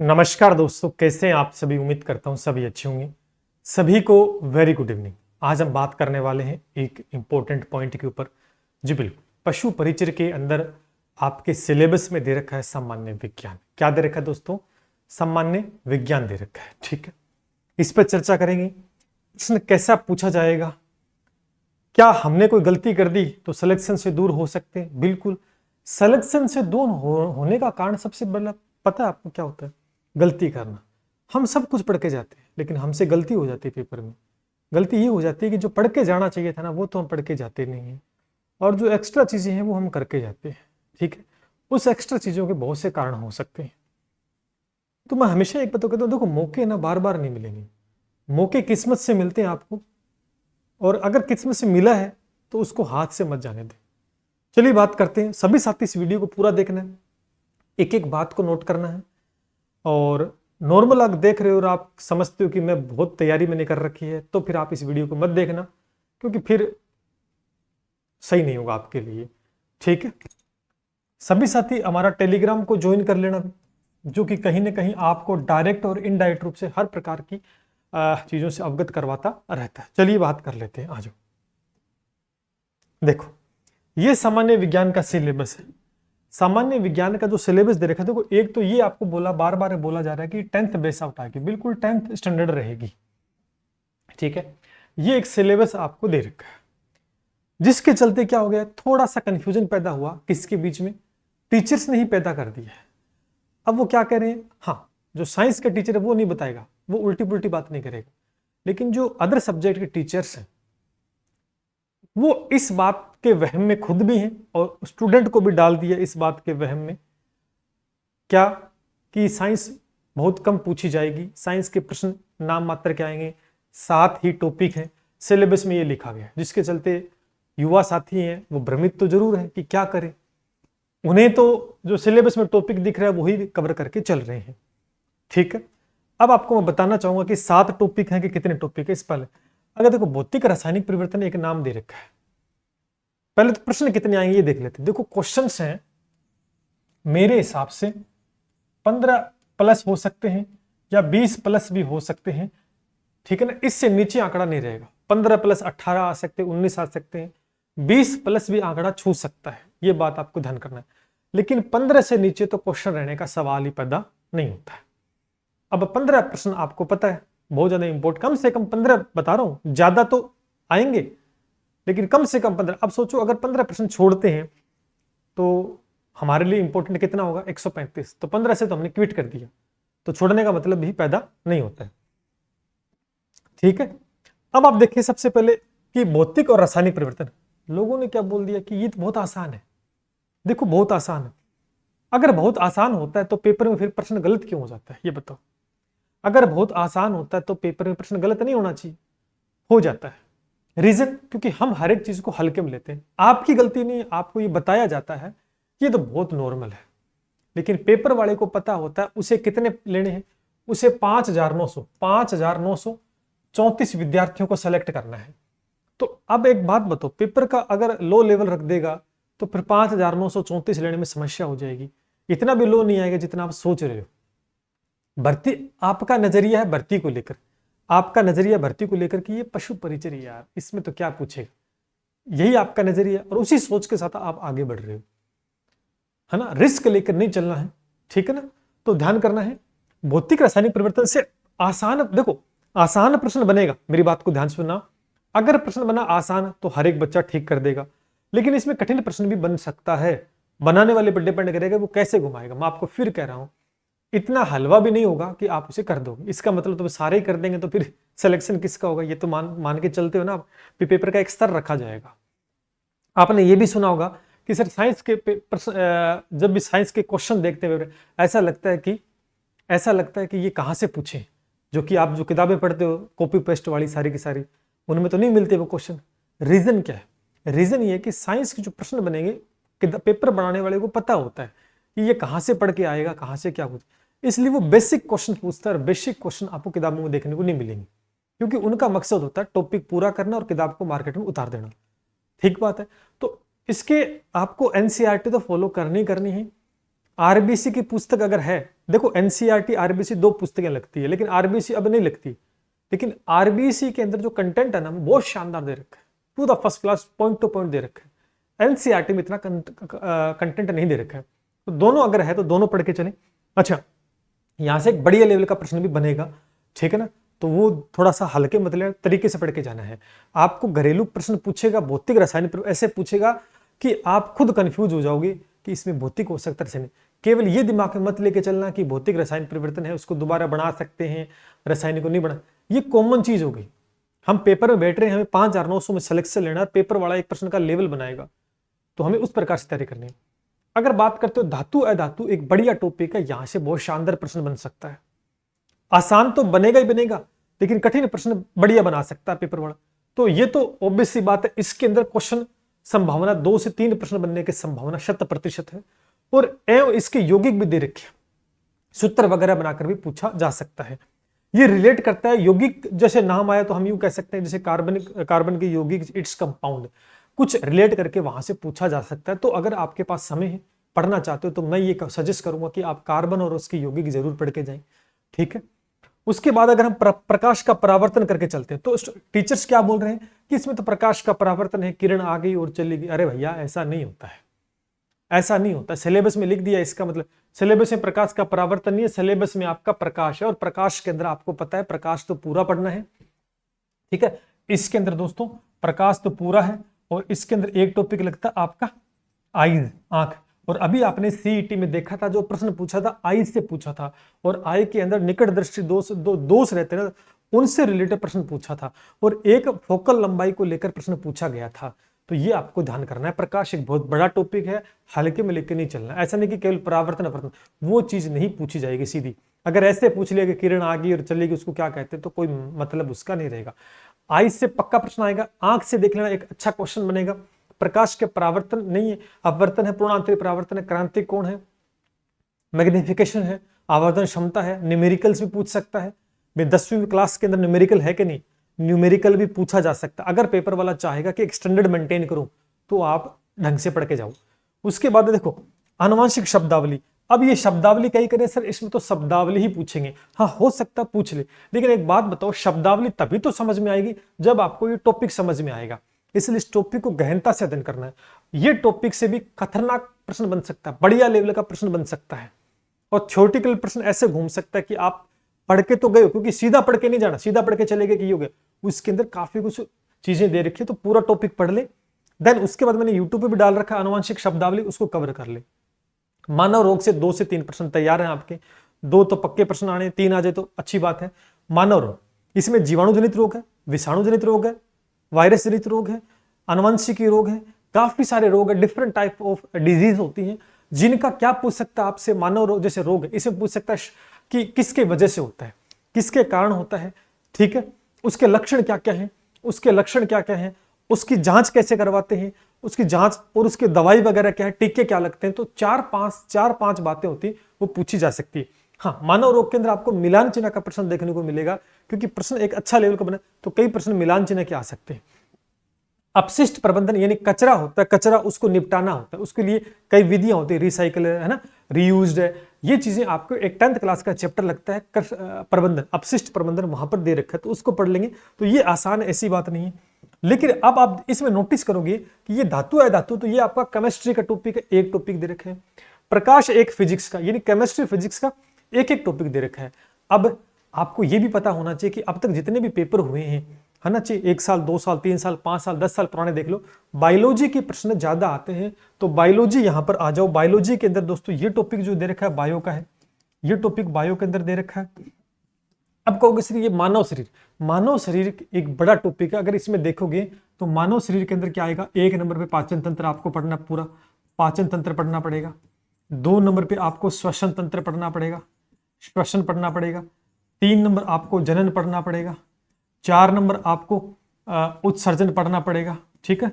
नमस्कार दोस्तों, कैसे हैं आप सभी। उम्मीद करता हूं सभी अच्छे होंगे। सभी को वेरी गुड इवनिंग। आज हम बात करने वाले हैं एक इंपॉर्टेंट पॉइंट के ऊपर। जी बिल्कुल, पशु परिचर के अंदर आपके सिलेबस में दे रखा है सामान्य विज्ञान। क्या दे रखा है दोस्तों? सामान्य विज्ञान दे रखा है। ठीक है, इस पर चर्चा करेंगे। प्रश्न कैसा पूछा जाएगा? क्या हमने कोई गलती कर दी तो सिलेक्शन से दूर हो सकते हैं? बिल्कुल, सिलेक्शन से दूर होने का कारण सबसे बड़ा पता है आपको क्या होता है? गलती करना। हम सब कुछ पढ़ के जाते हैं लेकिन हमसे गलती हो जाती है पेपर में। गलती ये हो जाती है कि जो पढ़ के जाना चाहिए था ना, वो तो हम पढ़ के जाते नहीं हैं, और जो एक्स्ट्रा चीजें हैं वो हम करके जाते हैं। ठीक है, उस एक्स्ट्रा चीजों के बहुत से कारण हो सकते हैं। तो मैं हमेशा एक बात तो कहता हूँ, देखो मौके ना बार बार नहीं मिलेंगे। मौके किस्मत से मिलते हैं आपको, और अगर किस्मत से मिला है तो उसको हाथ से मत जाने दें। चलिए बात करते हैं। सभी साथी इस वीडियो को पूरा देखना है, एक एक बात को नोट करना है। और नॉर्मल आप देख रहे हो और आप समझते हो कि मैं बहुत तैयारी मैंने कर रखी है, तो फिर आप इस वीडियो को मत देखना, क्योंकि फिर सही नहीं होगा आपके लिए। ठीक है, सभी साथी हमारा टेलीग्राम को ज्वाइन कर लेना, जो कि कहीं ना कहीं आपको डायरेक्ट और इनडायरेक्ट रूप से हर प्रकार की चीजों से अवगत करवाता रहता है। चलिए बात कर लेते हैं। आ जाओ, देखो ये सामान्य विज्ञान का सिलेबस है। सामान्य विज्ञान का जो सिलेबस दे रखा है, देखो एक तो ये आपको बार बार बोला जा रहा है कि 10th बेस आउट आएगी, बिल्कुल 10th स्टैंडर्ड रहेगी। ठीक है, ये एक सिलेबस आपको दे रखा है, जिसके चलते क्या हो गया, थोड़ा सा कंफ्यूजन पैदा हुआ किसके बीच में? टीचर्स ने ही पैदा कर दिया है। अब वो क्या कह रहे हैं, हाँ जो साइंस के टीचर है वो नहीं बताएगा, वो उल्टी पुल्टी बात नहीं करेगा, लेकिन जो अदर सब्जेक्ट के टीचर्स हैं वो इस बात के वहम में खुद भी हैं और स्टूडेंट को भी डाल दिया इस बात के वहम में, क्या कि साइंस बहुत कम पूछी जाएगी, साइंस के प्रश्न नाम मात्र के आएंगे, 7 ही टॉपिक हैं सिलेबस में, ये लिखा गया है। जिसके चलते युवा साथी हैं वो भ्रमित तो जरूर है कि क्या करें, उन्हें तो जो सिलेबस में टॉपिक दिख रहा है वही कवर करके चल रहे हैं। ठीक है, अब आपको मैं बताना चाहूंगा कि 7 टॉपिक हैं कि कितने टॉपिक है। इस पहले अगर देखो, भौतिक रासायनिक परिवर्तन एक नाम दे रखा है। पहले तो प्रश्न कितने आएंगे ये देख लेते हैं। देखो क्वेश्चंस हैं मेरे हिसाब से 15 प्लस हो सकते हैं या 20 प्लस भी हो सकते हैं। ठीक है ना, इससे नीचे आंकड़ा नहीं रहेगा। 15 प्लस 18 आ सकते हैं, 19 आ सकते हैं, 20 प्लस भी आंकड़ा छू सकता है, ये बात आपको ध्यान करना है। लेकिन 15 से नीचे तो क्वेश्चन रहने का सवाल ही पैदा नहीं होता है। अब 15 प्रश्न आपको पता है बहुत ज्यादा इंपोर्टेंट, कम से कम 15 बता रहा हूं, ज्यादा तो आएंगे लेकिन कम से कम 15। अब सोचो अगर 15 प्रश्न छोड़ते हैं तो हमारे लिए इंपॉर्टेंट कितना होगा? 135। तो 15 से तो हमने क्विट कर दिया, तो छोड़ने का मतलब भी पैदा नहीं होता है। ठीक है, अब आप देखिए सबसे पहले कि भौतिक और रासायनिक परिवर्तन, लोगों ने क्या बोल दिया कि ये तो बहुत आसान है। देखो बहुत आसान है, अगर बहुत आसान होता है तो पेपर में फिर प्रश्न गलत क्यों हो जाता है ये बताओ? अगर बहुत आसान होता है तो पेपर में प्रश्न गलत नहीं होना चाहिए, हो जाता है। रीजन, क्योंकि हम हर एक चीज को हल्के में लेते हैं। आपकी गलती नहीं, आपको ये बताया जाता है, ये तो बहुत नॉर्मल है। लेकिन पेपर वाले को पता होता है उसे कितने लेने हैं, उसे 5,934 विद्यार्थियों को सेलेक्ट करना है। तो अब एक बात बताओ, पेपर का अगर लो लेवल रख देगा तो फिर 5,934 लेने में समस्या हो जाएगी। इतना भी लो नहीं आएगा जितना आप सोच रहे हो। भर्ती, आपका नजरिया है भर्ती को लेकर, आपका नजरिया भर्ती को लेकर कि ये पशु परिचर यार, इसमें तो क्या पूछेगा, यही आपका नजरिया, और उसी सोच के साथ आप आगे बढ़ रहे हो, है ना। रिस्क लेकर नहीं चलना है, ठीक है ना। तो ध्यान करना है, भौतिक रासायनिक परिवर्तन से आसान, देखो आसान प्रश्न बनेगा, मेरी बात को ध्यान सुनना। अगर प्रश्न बना आसान तो हर एक बच्चा ठीक कर देगा, लेकिन इसमें कठिन प्रश्न भी बन सकता है। बनाने वाले पर डिपेंड करेगा वो कैसे घुमाएगा। मैं आपको फिर कह रहा हूं, इतना हलवा भी नहीं होगा कि आप उसे कर दोगे। इसका मतलब तो सारे ही कर देंगे तो फिर सिलेक्शन किसका होगा? ये तो मान के चलते हो ना आप, पेपर का एक स्तर रखा जाएगा। आपने ये भी सुना होगा कि सर साइंस के जब भी साइंस के क्वेश्चन देखते हुए ऐसा लगता है कि ये कहाँ से पूछे, जो कि आप जो किताबें पढ़ते हो कॉपी पेस्ट वाली सारी की सारी, उनमें तो नहीं मिलते वो क्वेश्चन। रीजन क्या है? रीजन ये है कि साइंस के जो प्रश्न बनेंगे पेपर बनाने वाले को पता होता है कि ये कहाँ से पढ़ के आएगा, कहाँ से क्या कुछ, इसलिए वो बेसिक क्वेश्चन पूछता है। और बेसिक क्वेश्चन आपको किताबों में देखने को नहीं मिलेंगे, क्योंकि उनका मकसद होता है टॉपिक पूरा करना और किताब को मार्केट में उतार देना। ठीक बात है। तो इसके आपको एनसीईआरटी तो फॉलो करनी है। आरबीसी की पुस्तक अगर है, देखो एनसीईआरटी आरबीसी 2 पुस्तकें लगती है, लेकिन आरबीसी अब नहीं लगती। लेकिन आरबीसी के अंदर जो कंटेंट है ना बहुत शानदार दे रखा है, पूरा first class point two point दे रखा है। एनसीईआरटी में इतना कंटेंट नहीं दे रखा है, तो दोनों अगर है तो दोनों पढ़ के चलें। अच्छा, यहां से एक बढ़िया लेवल का प्रश्न भी बनेगा, ठीक है ना, तो वो थोड़ा सा हल्के मतलब तरीके से पढ़ के जाना है। आपको घरेलू प्रश्न पूछेगा, भौतिक रसायन ऐसे पूछेगा कि आप खुद कंफ्यूज हो जाओगे कि इसमें भौतिक हो सकता है। केवल ये दिमाग में मत लेके चलना कि भौतिक रसायन परिवर्तन है, उसको दोबारा बना सकते हैं, रासायनिक को नहीं बना, ये कॉमन चीज होगी। हम पेपर में बैठ रहे हैं, हमें 5,900 में सिलेक्शन लेना है, पेपर वाला एक प्रश्न का लेवल बनाएगा, तो हमें उस प्रकार से तैयारी करनी है। अगर बात करते हो धातु अधातु, एक बढ़िया टॉपिक है, यहां से बहुत शानदार प्रश्न बन सकता है। आसान तो बनेगा ही बनेगा, लेकिन कठिन प्रश्न बढ़िया बना सकता है पेपर वाला। तो ये तो ऑब्वियस सी बात है, इसके अंदर क्वेश्चन संभावना 2 से 3 प्रश्न बनने की संभावना 100% है। और एवं इसके यौगिक भी दे रखे, सूत्र वगैरह बनाकर भी पूछा जा सकता है। ये रिलेट करता है यौगिक, जैसे नाम आया तो हम यूं कह सकते हैं जैसे कार्बन के यौगिक इट्स कंपाउंड, कुछ रिलेट करके वहां से पूछा जा सकता है। तो अगर आपके पास समय है, पढ़ना चाहते हो, तो मैं ये सजेस्ट करूंगा कि आप कार्बन और उसके यौगिक जरूर पढ़ के जाएं, ठीक है। उसके बाद अगर हम प्रकाश का परावर्तन करके चलते हैं, तो टीचर्स क्या बोल रहे हैं कि इसमें तो प्रकाश का परावर्तन है, किरण आ गई और चली गई। अरे भैया ऐसा नहीं होता है, ऐसा नहीं होता। सिलेबस में लिख दिया, इसका मतलब सिलेबस में प्रकाश का परावर्तन नहीं है, सिलेबस में आपका प्रकाश है, और प्रकाश के अंदर आपको पता है प्रकाश तो पूरा पढ़ना है, ठीक है। इसके अंदर दोस्तों प्रकाश तो पूरा है, और इसके अंदर एक टॉपिक लगता है आपका आईज, आंख। और अभी आपने सीईटी में देखा था जो प्रश्न पूछा था आईज से पूछा था, और आई के अंदर निकट दृष्टि दोष रहते हैं, उनसे रिलेटेड प्रश्न पूछा था, और एक फोकल लंबाई को लेकर प्रश्न पूछा गया था। तो ये आपको ध्यान करना है। प्रकाश एक बहुत बड़ा टॉपिक है, हल्के में लेकर नहीं चलना। ऐसा नहीं कि केवल परावर्तन अपवर्तन, वो चीज नहीं पूछी जाएगी सीधी। अगर ऐसे पूछ लिया कि किरण आ गई और चलेगी, उसको क्या कहते हैं, तो कोई मतलब उसका नहीं रहेगा। आईज से पक्का प्रश्न आएगा, आंख से देख लेना, एक अच्छा क्वेश्चन बनेगा। प्रकाश के परावर्तन नहीं है, अपवर्तन है, पूर्णांतरिक परावर्तन है, क्रांतिक कोण है, मैग्निफिकेशन है, आवर्धन क्षमता है, न्यूमेरिकल्स भी पूछ सकता है। 10वीं क्लास के अंदर न्यूमेरिकल है कि नहीं, न्यूमेरिकल भी पूछा जा सकता। अगर पेपर वाला चाहेगा कि एक स्टैंडर्ड मेंटेन करूं, तो आप ढंग से पढ़ के जाओ। उसके बाद देखो आनुवंशिक शब्दावली। अब ये शब्दावली क्या ही करें सर, इसमें तो शब्दावली ही पूछेंगे। हाँ हो सकता पूछ ले, लेकिन एक बात बताओ, शब्दावली तभी तो समझ में आएगी जब आपको ये टॉपिक समझ में आएगा। इसलिए इस टॉपिक को गहनता से अध्ययन करना है। ये टॉपिक से भी खतरनाक प्रश्न बन सकता है, बढ़िया लेवल का प्रश्न बन सकता है, और थ्योरेटिकल प्रश्न ऐसे घूम सकता है कि आप पढ़ के तो गए हो, क्योंकि सीधा पढ़ के नहीं जाना, सीधा पढ़ के चले गए कि हो गया। उसके अंदर काफी कुछ चीजें दे रखी है, तो पूरा टॉपिक पढ़ ले। देन उसके बाद मैंने यूट्यूब पे भी डाल रखा आनुवंशिक शब्दावली, उसको कवर कर ले। मानव रोग से 2 से 3 प्रश्न तैयार हैं आपके, 2 तो पक्के प्रश्न आने, 3 आ जाए तो अच्छी बात है। मानव रोग, इसमें जीवाणु जनित रोग है, विषाणु जनित रोग है, वायरस जनित रोग है, अनुवंशिकी रोग है, काफी सारे रोग है, डिफरेंट टाइप ऑफ डिजीज होती हैं, जिनका क्या पूछ सकता है आपसे। मानव रोग जैसे रोग है, इसे पूछ सकता है कि किसके वजह से होता है, किसके कारण होता है, ठीक है, उसके लक्षण क्या क्या हैं, उसके लक्षण क्या क्या हैं, उसकी जांच कैसे करवाते हैं, उसकी जांच और उसकी दवाई वगैरह क्या है, टीके क्या लगते हैं। तो 4-5 बातें होती वो पूछी जा सकती है। हाँ, मानव रोग के अंदर आपको मिलान चिन्ह का प्रश्न देखने को मिलेगा, क्योंकि प्रश्न एक अच्छा लेवल का बना, तो कई प्रश्न मिलान चिन्ह के आ सकते हैं। अपशिष्ट प्रबंधन, यानी कचरा होता है, कचरा उसको निपटाना होता है, उसके लिए कई विधियां होती है, रिसाइकल है ना, रीयूज्ड है, ये चीजें आपको एक 10th क्लास का चैप्टर लगता है प्रबंधन, अपशिष्ट प्रबंधन वहां पर दे रखा है, तो उसको पढ़ लेंगे। तो ये आसान, ऐसी बात नहीं है। लेकिन अब आप इसमें नोटिस करोगे कि ये धातु अधातु, तो ये आपका केमिस्ट्री का टॉपिक है, एक टॉपिक दे रखा है। प्रकाश एक फिजिक्स का, यानी केमिस्ट्री फिजिक्स का एक एक टॉपिक दे रखा है। अब आपको ये भी पता होना चाहिए कि अब तक जितने भी पेपर हुए हैं, है ना, चाहिए 1 साल 2 साल 3 साल 5 साल 10 साल पुराने देख लो, बायोलॉजी के प्रश्न ज्यादा आते हैं। तो बायोलॉजी यहां पर आ जाओ। बायोलॉजी के अंदर दोस्तों ये टॉपिक जो दे रखा है बायो का है, ये टॉपिक बायो के अंदर दे रखा है। अब कहोगे सर ये मानव शरीर, मानव शरीर एक बड़ा टॉपिक है। अगर इसमें देखोगे तो मानव शरीर के अंदर क्या आएगा, 1 नंबर पे पाचन तंत्र आपको पढ़ना, पूरा पाचन तंत्र पढ़ना पड़ेगा। 2 नंबर पे आपको श्वसन तंत्र पढ़ना पड़ेगा, श्वसन पढ़ना पड़ेगा। 3 नंबर आपको जनन पढ़ना पड़ेगा। 4 नंबर आपको उत्सर्जन पढ़ना पड़ेगा, ठीक है,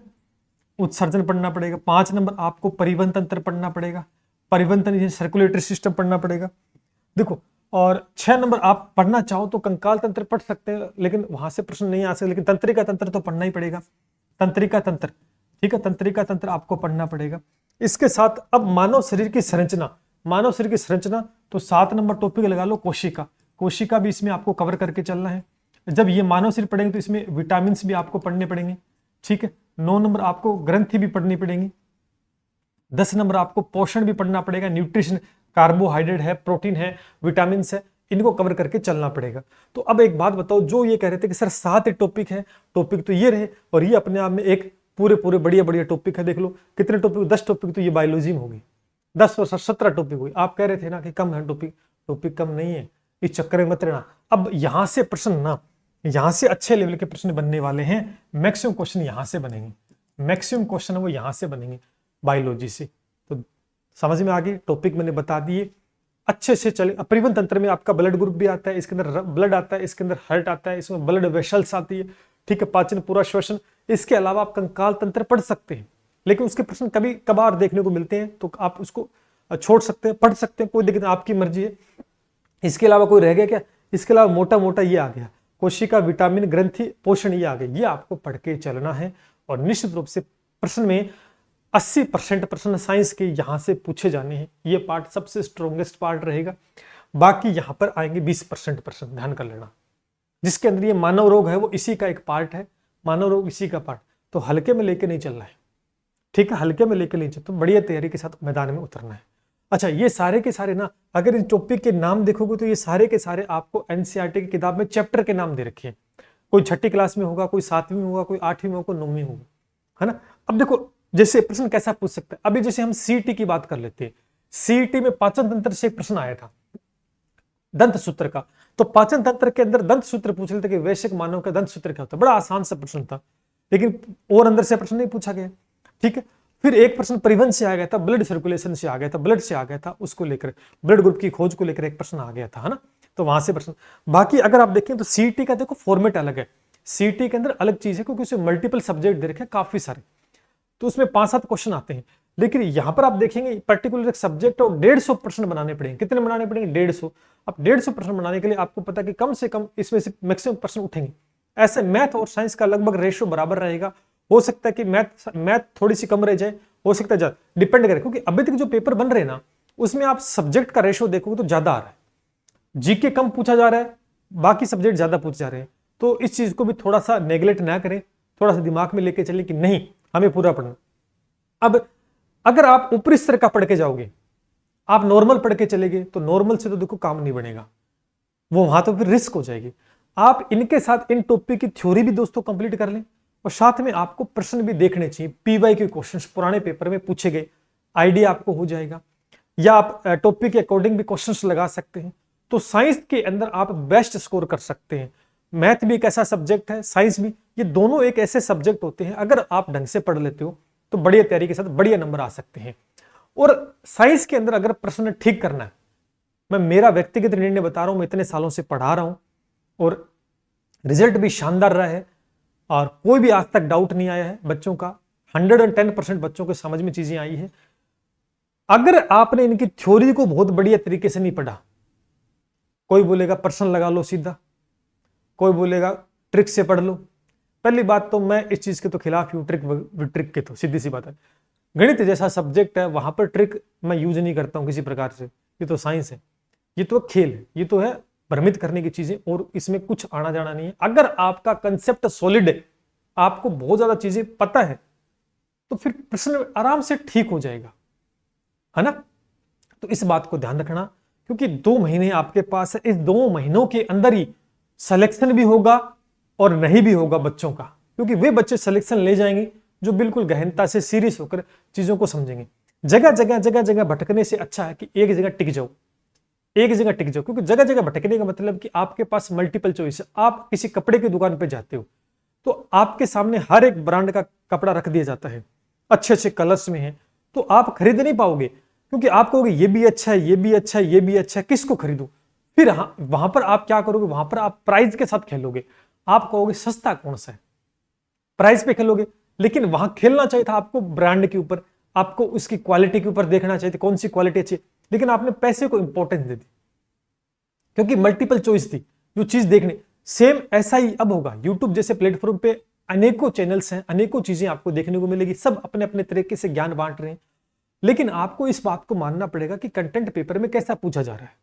उत्सर्जन पढ़ना पड़ेगा। 5 नंबर आपको परिवहन तंत्र पढ़ना पड़ेगा, परिवहन तंत्र सर्कुलेटरी सिस्टम पढ़ना पड़ेगा। देखो, और 6 नंबर आप पढ़ना चाहो तो कंकाल तंत्र पढ़ सकते हैं, लेकिन वहां से प्रश्न नहीं आ सकते, लेकिन तंत्रिका तंत्र तो पढ़ना ही पड़ेगा, तंत्रिका तंत्र, ठीक है, तंत्रिका तंत्र आपको पढ़ना पड़ेगा। इसके साथ अब मानव शरीर की संरचना, मानव शरीर की संरचना, तो 7 नंबर टॉपिक लगा लो कोशिका। कोशिका भी इसमें आपको कवर करके चलना है। जब ये मानव शरीर पढ़ेंगे तो इसमें विटामिन भी आपको पढ़ने पड़ेंगे, ठीक है। 9 नंबर आपको ग्रंथि भी पढ़नी पड़ेंगी। 10 नंबर आपको पोषण भी पढ़ना पड़ेगा, न्यूट्रिशन, कार्बोहाइड्रेट है, प्रोटीन है, विटामिन है, इनको कवर करके चलना पड़ेगा। तो अब एक बात बताओ, जो ये कह रहे थे कि सर 7 टॉपिक है, टॉपिक तो ये रहे, और ये अपने आप में एक पूरे पूरे बढ़िया बढ़िया टॉपिक है। देख लो कितने टॉपिक, 10 टॉपिक तो ये बायोलॉजी में होगी, 10 और 17 टॉपिक हुई। आप कह रहे थे ना कि कम है टॉपिक, टॉपिक कम नहीं है, इस चक्कर में मत रहना। अब यहां से प्रश्न ना, यहां से अच्छे लेवल के प्रश्न बनने वाले हैं। मैक्सिमम क्वेश्चन यहां से बनेंगे, मैक्सिमम क्वेश्चन वो यहां से बनेंगे बायोलॉजी से। तो समझ में आ गई, टॉपिक मैंने बता दिए, अच्छे से चले। परिवहन तंत्र में आपका ब्लड ग्रुप भी आता है, इसके अंदर ब्लड आता है, इसके अंदर हार्ट आता है, इसमें ब्लड वेसल्स आती है, ठीक है, पाचन पूरा श्वसन। इसके अलावा आप कंकाल तंत्र पढ़ सकते हैं, लेकिन उसके प्रश्न कभी कभार देखने को मिलते हैं, तो आप उसको छोड़ सकते हैं, पढ़ सकते हैं, कोई दिक्कत, आपकी मर्जी है। इसके अलावा कोई रह गया क्या? इसके अलावा मोटा मोटा ये आ गया, कोशिका, विटामिन, ग्रंथि, पोषण, ये आ गए, ये आपको पढ़ के चलना है। और निश्चित रूप से प्रश्न में 80% प्रश्न साइंस के यहां से पूछे जाने हैं। ये पार्ट सबसे स्ट्रॉन्गेस्ट पार्ट रहेगा। बाकी यहां पर आएंगे 20% प्रश्न, ध्यान कर लेना। जिसके अंदर ये मानव रोग है वो इसी का एक पार्ट है, मानव रोग इसी का पार्ट। तो हल्के में लेके नहीं चलना है, ठीक है, हल्के में लेके नहीं चल, तो बढ़िया तैयारी के साथ मैदान में उतरना है। अच्छा, ये सारे के सारे ना, अगर इन टॉपिक के नाम देखोगे तो ये सारे के सारे आपको एनसीईआरटी की किताब में चैप्टर के नाम दे रखे हैं। कोई 6ठी क्लास में होगा, कोई 7वीं में होगा, कोई 8वीं में होगा, कोई 9वीं में होगा, है ना। अब देखो जैसे प्रश्न कैसा पूछ सकते हैं, अभी जैसे हम सीईटी की बात कर लेते हैं। सीईटी में पाचन तंत्र से एक प्रश्न आया था, दंत सूत्र का। तो पाचन तंत्र के अंदर दंत सूत्र पूछ रहे थे कि वैश्विक मानव का दंत सूत्र क्या होता है। बड़ा आसान सा प्रश्न था, लेकिन और अंदर से प्रश्न नहीं पूछा गया, ठीक है। फिर एक प्रश्न परिवहन से आ गया था, ब्लड सर्कुलेशन से आ गया था, ब्लड से आ गया था, उसको लेकर ब्लड ग्रुप की खोज को लेकर एक प्रश्न आ गया था, है ना। तो वहां से प्रश्न, बाकी अगर आप देखें तो सीईटी का देखो फॉर्मेट अलग है। सीईटी के अंदर अलग चीज है, क्योंकि उसमें मल्टीपल सब्जेक्ट दे रखे हैं काफी सारे, तो उसमें 5-7 क्वेश्चन आते हैं। लेकिन यहां पर आप देखेंगे पर्टिकुलर एक सब्जेक्ट और 150 प्रश्न बनाने पड़ेंगे। कितने बनाने पड़ेंगे? 150। अब 150 प्रश्न बनाने के लिए आपको पता कि कम से कम इसमें से मैक्सिमम प्रश्न उठेंगे। ऐसे मैथ और साइंस का लगभग रेशियो बराबर रहेगा। हो सकता है कि मैथ थोड़ी सी कम रह जाए, हो सकता है ज्यादा, डिपेंड करे, क्योंकि अभी तक जो पेपर बन रहे हैं ना, उसमें आप सब्जेक्ट का रेशियो देखोगे तो ज्यादा आ रहा है। जीके कम पूछा जा रहा है, बाकी सब्जेक्ट ज्यादा पूछे जा रहे हैं। तो इस चीज को भी थोड़ा सा नेग्लेक्ट ना करें, थोड़ा सा दिमाग में लेके चले कि नहीं, हमें पूरा पढ़ना। अब अगर आप ऊपरी स्तर का पढ़ के जाओगे, आप नॉर्मल पढ़ के चलेगे, तो नॉर्मल से तो देखो काम नहीं बनेगा, वो वहां तो फिर रिस्क हो जाएगी। आप इनके साथ इन टॉपिक की थ्योरी भी दोस्तों कंप्लीट कर लें, और साथ में आपको प्रश्न भी देखने चाहिए। पीवाई के क्वेश्चंस पुराने पेपर में पूछे गए, आइडिया आपको हो जाएगा, या आप टॉपिक के अकॉर्डिंग भी क्वेश्चंस लगा सकते हैं। तो साइंस के अंदर आप बेस्ट स्कोर कर सकते हैं। मैथ भी एक ऐसा सब्जेक्ट है, साइंस भी, ये दोनों एक ऐसे सब्जेक्ट होते हैं, अगर आप ढंग से पढ़ लेते हो तो बढ़िया तैयारी के साथ बढ़िया नंबर आ सकते हैं। और साइंस के अंदर अगर प्रश्न ठीक करना है, मैं मेरा व्यक्तिगत निर्णय बता रहा हूं, मैं इतने सालों से पढ़ा रहा हूं और रिजल्ट भी शानदार रहा है, और कोई भी आज तक डाउट नहीं आया है बच्चों का। 110% बच्चों के समझ में चीजें आई है। अगर आपने इनकी थ्योरी को बहुत बढ़िया तरीके से नहीं पढ़ा, कोई बोलेगा प्रश्न लगा लो सीधा, कोई बोलेगा ट्रिक से पढ़ लो। पहली बात तो मैं इस चीज के तो खिलाफ हूं, ट्रिक के, तो सीधी सी बात है। गणित जैसा सब्जेक्ट है, वहां पर ट्रिक मैं यूज नहीं करता हूं किसी प्रकार से। ये तो साइंस है, ये तो खेल है, ये तो है भ्रमित करने की चीजें, और इसमें कुछ आना जाना नहीं है। अगर आपका कंसेप्ट सॉलिड है, आपको बहुत ज्यादा चीजें पता है, तो फिर प्रश्न आराम से ठीक हो जाएगा, है ना। तो इस बात को ध्यान रखना, क्योंकि 2 महीने आपके पास है। इस 2 महीनों के अंदर ही सिलेक्शन भी होगा और नहीं भी होगा बच्चों का, क्योंकि वे बच्चे सिलेक्शन ले जाएंगे जो बिल्कुल गहनता से सीरियस होकर चीजों को समझेंगे। जगह जगह भटकने से अच्छा है कि एक जगह टिक जाओ, एक जगह टिक जाओ। क्योंकि जगह जगह भटकने का मतलब कि आपके पास मल्टीपल चॉइस है। आप किसी कपड़े की दुकान पे जाते हो तो आपके सामने हर एक ब्रांड का कपड़ा रख दिया जाता है, अच्छे अच्छे कलर्स में है, तो आप खरीद नहीं पाओगे, क्योंकि आप कहोगे ये भी अच्छा है, ये भी अच्छा है, ये भी अच्छा है, किसको खरीदूं। फिर वहां पर आप क्या करोगे, वहां पर आप प्राइस के साथ खेलोगे। आप कहोगे सस्ता कौन सा है, प्राइस पे खेलोगे। लेकिन वहां खेलना चाहिए था आपको ब्रांड के ऊपर, आपको उसकी क्वालिटी के ऊपर देखना चाहिए था, कौन सी क्वालिटी अच्छी है। लेकिन आपने पैसे को इंपॉर्टेंस दे दी, क्योंकि मल्टीपल चॉइस थी जो चीज देखने। सेम ऐसा ही अब होगा। यूट्यूब जैसे प्लेटफॉर्म पे अनेकों चैनल्स हैं, अनेकों चीजें आपको देखने को मिलेगी, सब अपने अपने तरीके से ज्ञान बांट रहे हैं। लेकिन आपको इस बात को मानना पड़ेगा कि कंटेंट पेपर में कैसा पूछा जा रहा है।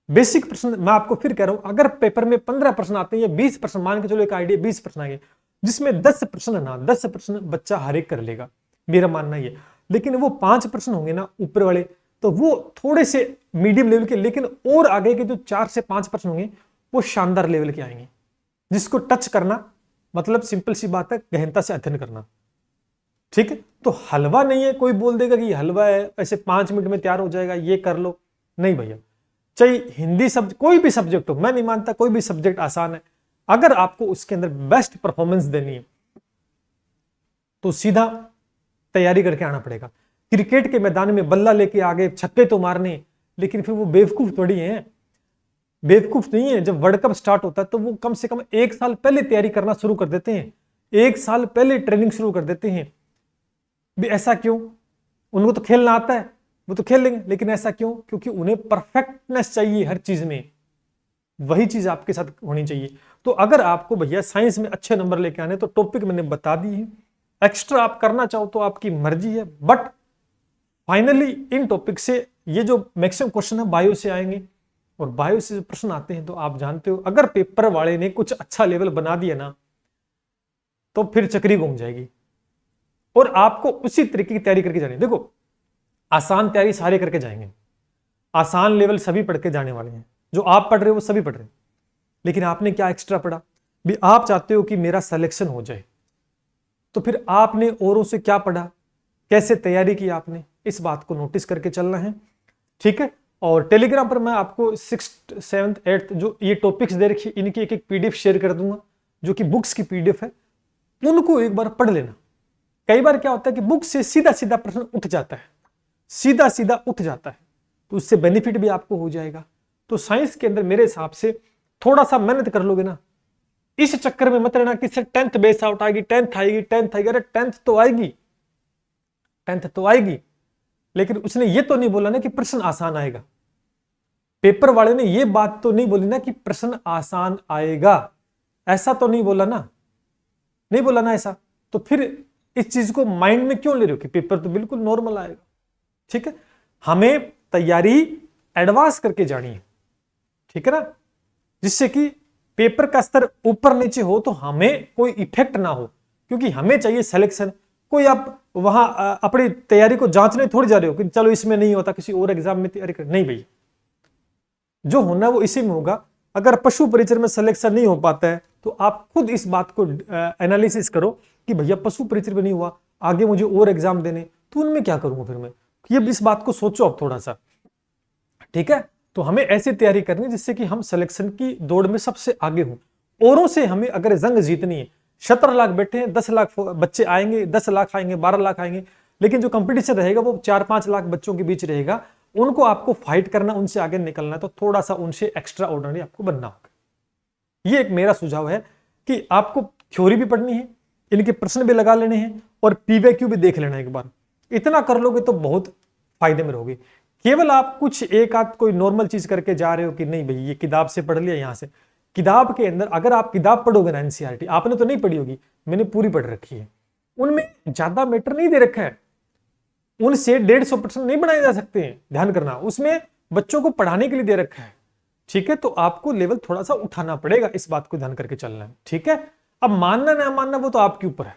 बेसिक प्रश्न मैं आपको फिर कह रहा हूं, अगर पेपर में 15 प्रश्न आते हैं या 20 प्रश्न, मान के चलो एक आइडिया 20 प्रश्न आएंगे, जिसमें 10 प्रश्न ना 10 प्रश्न बच्चा हर एक कर लेगा, मेरा मानना ये। लेकिन वो 5 प्रश्न होंगे ना ऊपर वाले, तो वो थोड़े से मीडियम लेवल के, लेकिन और आगे के जो 4 से 5 प्रश्न होंगे वो शानदार लेवल के आएंगे, जिसको टच करना मतलब सिंपल सी बात है, गहनता से अध्ययन करना। ठीक है, तो हलवा नहीं है, कोई बोल देगा कि हलवा है ऐसे 5 मिनट में तैयार हो जाएगा, ये कर लो, नहीं भैया। चाहे हिंदी सब्जेक्ट, कोई भी सब्जेक्ट हो, मैं नहीं मानता कोई भी सब्जेक्ट आसान है, अगर आपको उसके अंदर बेस्ट परफॉर्मेंस देनी है तो सीधा तैयारी करके आना पड़ेगा। क्रिकेट के मैदान में बल्ला लेके आगे छक्के तो मारने, लेकिन फिर वो बेवकूफ थोड़ी है, बेवकूफ नहीं है। जब वर्ल्ड कप स्टार्ट होता है तो वो कम से कम 1 साल पहले तैयारी करना शुरू कर देते हैं, 1 साल पहले ट्रेनिंग शुरू कर देते हैं। भी ऐसा क्यों? उनको तो खेलना आता है, वो तो खेल लेंगे, लेकिन ऐसा क्यों? क्योंकि उन्हें परफेक्टनेस चाहिए हर चीज में, वही चीज आपके साथ होनी चाहिए। तो अगर आपको भैया साइंस में अच्छे नंबर लेके आने, तो टॉपिक मैंने बता दी है, एक्स्ट्रा आप करना चाहो तो आपकी मर्जी है, बट फाइनली इन टॉपिक से ये जो मैक्सिमम क्वेश्चन है बायो से आएंगे, और बायो से प्रश्न आते हैं तो आप जानते हो, अगर पेपर वाले ने कुछ अच्छा लेवल बना दिया ना, तो फिर चक्री घूम जाएगी, और आपको उसी तरीके की तैयारी करके जानी। देखो, आसान तैयारी सारे करके जाएंगे, आसान लेवल सभी पढ़ के जाने वाले हैं, जो आप पढ़ रहे हो वो सभी पढ़ रहे हैं, लेकिन आपने क्या एक्स्ट्रा पढ़ा? भी आप चाहते हो कि मेरा सिलेक्शन हो जाए, तो फिर आपने औरों से क्या पढ़ा, कैसे तैयारी की आपने, इस बात को नोटिस करके चलना है। ठीक है, और टेलीग्राम पर मैं आपको 6th 7th 8th जो ये टॉपिक्स दे रखी, इनकी एक पीडीएफ शेयर कर दूंगा, जो कि बुक्स की पीडीएफ है, उनको एक बार पढ़ लेना। कई बार क्या होता है कि बुक से सीधा सीधा प्रश्न उठ जाता है, सीधा सीधा उठ जाता है, तो उससे बेनिफिट भी आपको हो जाएगा। तो साइंस के अंदर मेरे हिसाब से थोड़ा सा मेहनत कर लोगे ना, इस चक्कर में मत रहना कि सर 10th बेस आउट आएगी, 10th आएगी, 10th आएगी। अरे 10th तो आएगी, 10th तो आएगी, लेकिन उसने ये तो नहीं बोला ना कि प्रश्न आसान आएगा। पेपर वाले ने ये बात तो नहीं बोली ना कि प्रश्न आसान आएगा, ऐसा तो नहीं बोला ना, नहीं बोला ना ऐसा। तो फिर इस चीज को माइंड में क्यों ले रहे हो कि पेपर तो बिल्कुल नॉर्मल आएगा। ठीक है, हमें तैयारी एडवांस करके जानी है, ठीक है ना, जिससे कि पेपर का स्तर ऊपर नीचे हो तो हमें कोई इफेक्ट ना हो, क्योंकि हमें चाहिए सिलेक्शन। कोई आप वहां अपनी तैयारी को जांचने थोड़ी जा रहे हो कि चलो इसमें नहीं होता किसी और एग्जाम में तैयारी कर, नहीं भैया, जो होना है वो इसी में होगा। अगर पशु परिचर में सिलेक्शन नहीं हो पाता है तो आप खुद इस बात को एनालिसिस करो कि भैया पशु परिचर में नहीं हुआ, आगे मुझे और एग्जाम देने, तो उनमें क्या करूंगा फिर मैं, ये इस बात को सोचो अब थोड़ा सा। ठीक है, तो हमें ऐसी तैयारी करनी जिससे कि हम सिलेक्शन की दौड़ में सबसे आगे हों। औरों से हमें अगर जंग जीतनी है, 17 लाख बैठे हैं, 10 लाख बच्चे आएंगे, 10 लाख आएंगे, 12 लाख आएंगे, लेकिन जो कंपटीशन रहेगा वो 4-5 लाख बच्चों के बीच रहेगा, उनको आपको फाइट करना, उनसे आगे निकलना है, तो थोड़ा सा उनसे एक्स्ट्रा ऑर्डिनरी आपको बनना होगा। ये एक मेरा सुझाव है कि आपको थ्योरी भी पढ़नी है, इनके प्रश्न भी लगा लेने हैं, और पीवीक्यू भी देख लेना एक बार। इतना कर लोगे तो बहुत फायदे में रहोगे। केवल आप कुछ एक आध कोई नॉर्मल चीज करके जा रहे हो कि नहीं भाई ये किताब से पढ़ लिया, यहां से किताब के अंदर अगर आप किताब पढ़ोगे ना, एनसीईआरटी आपने तो नहीं पढ़ी होगी, मैंने पूरी पढ़ रखी है, उनमें ज्यादा मैटर नहीं दे रखा है, उनसे 150% नहीं बनाए जा सकते हैं, ध्यान करना, उसमें बच्चों को पढ़ाने के लिए दे रखा है। ठीक है, तो आपको लेवल थोड़ा सा उठाना पड़ेगा, इस बात को ध्यान करके चलना है। ठीक है, अब मानना ना मानना वो तो आपके ऊपर है,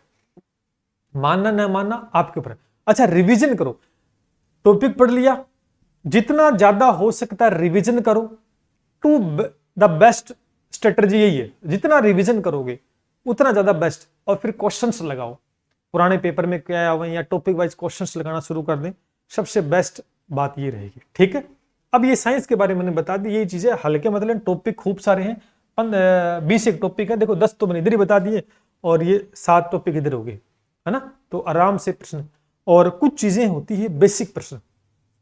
मानना ना मानना आपके ऊपर है। अच्छा, रिवीजन करो, टॉपिक पढ़ लिया, जितना ज्यादा हो सकता है रिवीजन करो, टू द बेस्ट स्ट्रेटजी यही है, जितना रिवीजन करोगे उतना ज्यादा बेस्ट। और फिर क्वेश्चंस लगाओ, पुराने पेपर में क्या हुआ या टॉपिक वाइज क्वेश्चंस लगाना शुरू कर दें, सबसे बेस्ट बात ये रहेगी। ठीक है, अब ये साइंस के बारे में मैंने बता दी, ये चीजें हल्के मतलब टॉपिक खूब सारे हैं, 20 एक टॉपिक है, देखो 10 तो मैंने इधर ही बता दिए, और ये 7 टॉपिक इधर हो गए, है ना, तो आराम से प्रश्न। और कुछ चीजें होती है बेसिक प्रश्न,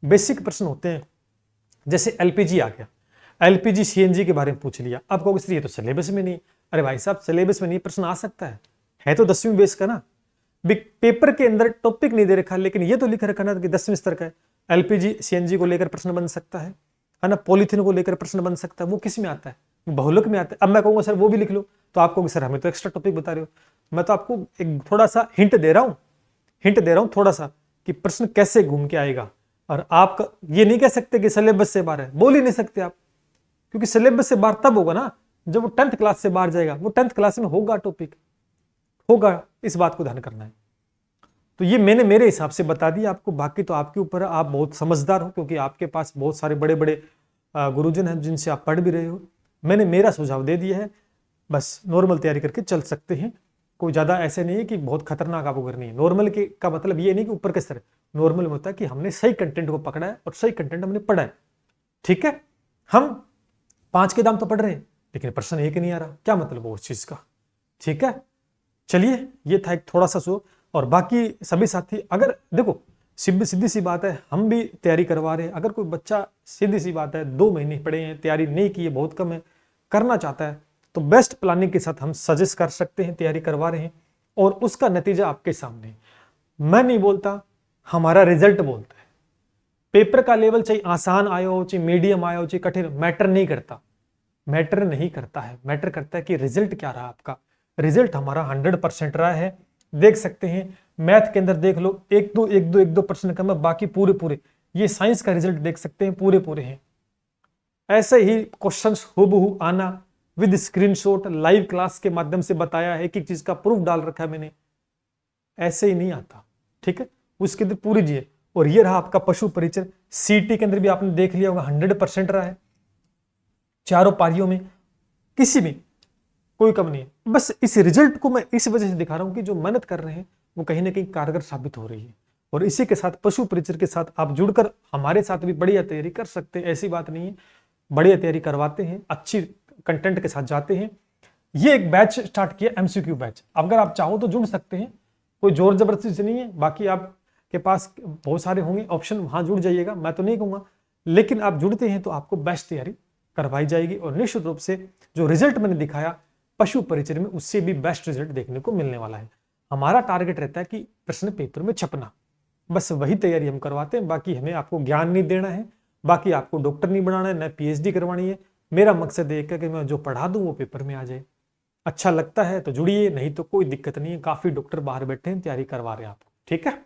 बेसिक प्रश्न होते हैं, जैसे एलपीजी आ गया, एलपीजी सीएनजी के बारे में पूछ लिया, आप कहोगे सर ये तो सिलेबस में नहीं। अरे भाई साहब, सिलेबस में नहीं प्रश्न आ सकता है तो 10वीं बेस का ना, पेपर के अंदर टॉपिक नहीं दे रखा, लेकिन ये तो लिख रखा ना कि 10वीं स्तर का है, एलपीजी सीएनजी को लेकर प्रश्न बन सकता है ना, पॉलीथीन को लेकर प्रश्न बन सकता है, वो किस में आता है, बहुलक में आता है। अब मैं कहूंगा सर वो भी लिख लो, तो आप कहोगे सर हमें तो एक्स्ट्रा टॉपिक बता रहे हो। मैं तो आपको एक थोड़ा सा हिंट दे रहा हूं, थोड़ा सा कि प्रश्न कैसे घूम के आएगा। और आप ये नहीं कह सकते कि सिलेबस से बाहर है, बोल ही नहीं सकते आप, क्योंकि सिलेबस से बाहर तब होगा ना जब वो 10th क्लास से बाहर जाएगा। वो 10th क्लास में होगा, टॉपिक होगा, इस बात को ध्यान करना है। तो ये मैंने मेरे हिसाब से बता दिया आपको, बाकी तो आपके ऊपर है। आप बहुत समझदार हो क्योंकि आपके पास बहुत सारे बड़े बड़े गुरुजन हैं जिनसे आप पढ़ भी रहे हो। मैंने मेरा सुझाव दे दिया है, बस नॉर्मल तैयारी करके चल सकते हैं। कोई ज़्यादा ऐसे नहीं है कि बहुत खतरनाक आपको करनी है। नॉर्मल के का मतलब ये नहीं कि ऊपर के स्तर, नॉर्मल में होता है कि हमने सही कंटेंट को पकड़ा है और सही कंटेंट हमने पढ़ा है। ठीक है, हम 5 के दाम तो पढ़ रहे हैं लेकिन प्रश्न एक नहीं आ रहा, क्या मतलब वो उस चीज़ का। ठीक है, चलिए ये था एक थोड़ा सा शो। और बाकी सभी साथी, अगर देखो सीधी सी बात है, हम भी तैयारी करवा रहे हैं। अगर कोई बच्चा, सीधी सी बात है, 2 महीने पढ़े हैं, तैयारी नहीं की है, बहुत कम है, करना चाहता है, तो बेस्ट प्लानिंग के साथ हम सजेस्ट कर सकते हैं, तैयारी करवा रहे हैं और उसका नतीजा आपके सामने है। मैं नहीं बोलता, हमारा रिजल्ट बोलता है। पेपर का लेवल चाहे आसान आया हो, चाहे मीडियम आया हो, चाहे कठिन, मैटर नहीं करता, मैटर नहीं करता है। मैटर करता है कि रिजल्ट क्या रहा आपका। रिजल्ट हमारा 100% रहा है, देख सकते हैं। मैथ के अंदर देख लो, 1-2% कम है, बाकी पूरे पूरे। ये साइंस का रिजल्ट देख सकते हैं, पूरे पूरे हैं। ऐसे ही क्वेश्चंस हूबहू आना विद स्क्रीनशॉट, लाइव क्लास के माध्यम से बताया है, एक चीज का प्रूफ डाल रखा है मैंने, ऐसे ही नहीं आता। ठीक है, उसके अंदर पूरी जी है। और ये रहा आपका पशु परिचय। सीटी के अंदर भी आपने देख लिया होगा, 100% रहा है, चारों पारियों में किसी भी कोई कम नहीं है। बस इस रिजल्ट को मैं इस वजह से दिखा रहा हूं कि जो मेहनत कर रहे हैं वो कहीं ना कहीं कारगर साबित हो रही है। और इसी के साथ पशु परिचय के साथ आप जुड़कर हमारे साथ भी बढ़िया तैयारी कर सकते हैं, ऐसी बात नहीं है। बढ़िया तैयारी करवाते हैं, अच्छी कंटेंट के साथ जाते हैं। ये एक बैच स्टार्ट किया, एमसीक्यू बैच। अगर आप चाहो तो जुड़ सकते हैं, कोई जोर जबरदस्ती से नहीं है। बाकी आपके पास बहुत सारे होंगे ऑप्शन, वहां जुड़ जाइएगा, मैं तो नहीं कहूंगा, लेकिन आप जुड़ते हैं तो आपको बेस्ट तैयारी करवाई जाएगी। और निश्चित रूप से जो रिजल्ट मैंने दिखाया पशु परिचय में, उससे भी बेस्ट रिजल्ट देखने को मिलने वाला है। हमारा टारगेट रहता है कि प्रश्न पेपर में छपना, बस वही तैयारी हम करवाते हैं। बाकी हमें आपको ज्ञान नहीं देना है, बाकी आपको डॉक्टर नहीं बनाना है, न पीएचडी करवानी है। मेरा मकसद एक है कि मैं जो पढ़ा दूं वो पेपर में आ जाए। अच्छा लगता है तो जुड़िए, नहीं तो कोई दिक्कत नहीं है। काफी डॉक्टर बाहर बैठे हैं, तैयारी करवा रहे हैं आपको। ठीक है,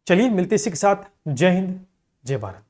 चलिए मिलते इसी के साथ। जय हिंद, जय भारत।